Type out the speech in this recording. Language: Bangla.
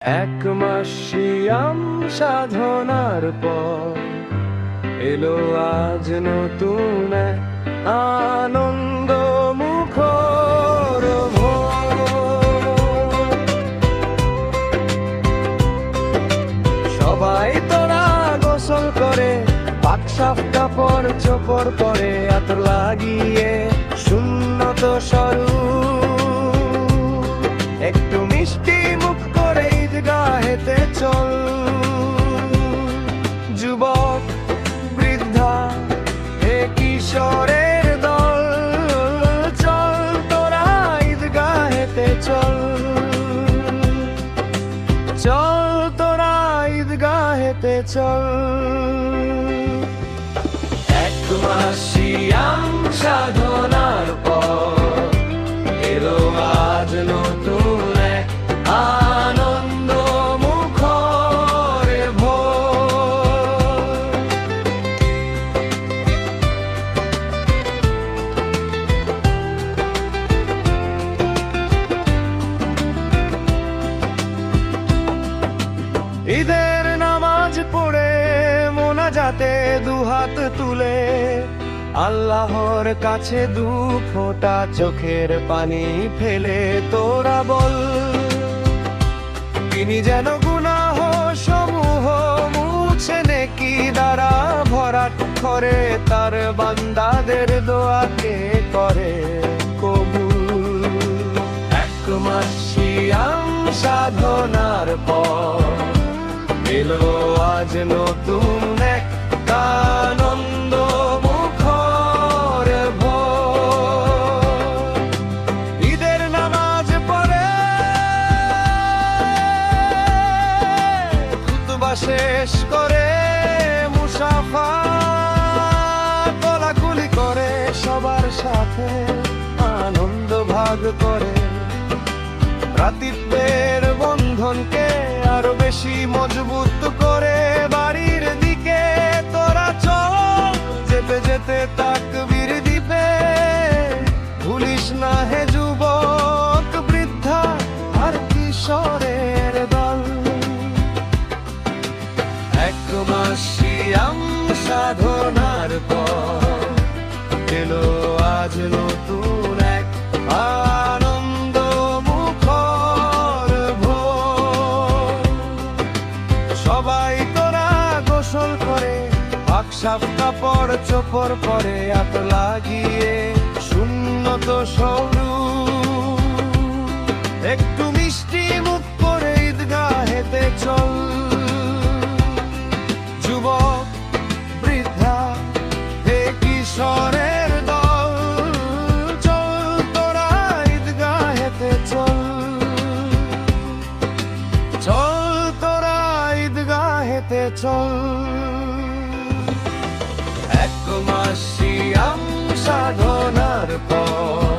এক মাস সিয়াম সাধনার পর এলো আজ নতুন এক আনন্দ মুখর ভোর। সবাই তোরা গোসল করে পাক সাফ কাপড় চোপড় পরে আতর লাগিয়ে সুন্নত স্বরূপ একটু মিষ্টি মুখ করে ঈদগাহেতে চল। যুবক বৃদ্ধা হে কিশোরের দল, চল তোরা ঈদগাহেতে চল, চল তোরা ঈদগাহেতে চল। এক মাস সিয়াম সাধনার পর এলো আজ নতুন এক আনন্দ মুখর ভোর। ঈদের নামাজ পড়ে মোনাজাতে দুহাত তুলে আল্লাহর কাছে দু ফোঁটা চোখের পানি ফেলে তোরা বল, তিনি যেন গুনাহ সমূহ মুছে নেকি দ্বারা ভরাট করে তার বান্দাদের দোয়াকে করে কবুল। এক মাস সিয়াম সাধনার পর এলো আজ নতুন এক আনন্দ মুখর ভোর। ঈদের নামাজ পড়ে খুতবা শেষ করে মুসাফা কোলাকুলি করে সবার সাথে আনন্দ ভাগ করে ভ্রাতৃত্বের বন্ধনকে আরো বেশি মজবুত করে বাড়ির দিকে তোরা চল। যেতে যেতে তাকবীর দিবে ভুলিস না হে যুবক বৃদ্ধা আর কিশোরের দল। এক মাস সিয়াম সাধনার পর এলো আজ নতুন এক আনন্দ মুখর ভোর। সবাই তোরা গোসল করে পাক সাফ কাপড় চোপড় পরে আতর লাগিয়ে সুন্নত স্বরূপ একটু মিষ্টি মুখ করে ঈদগাহেতে চল। যুবক বৃদ্ধা হে কিশোরের দল, চল তোরা ঈদগাহেতে চল, চল তোরা ঈদগাহেতে চল। এক মাস সিয়াম সাধনার পর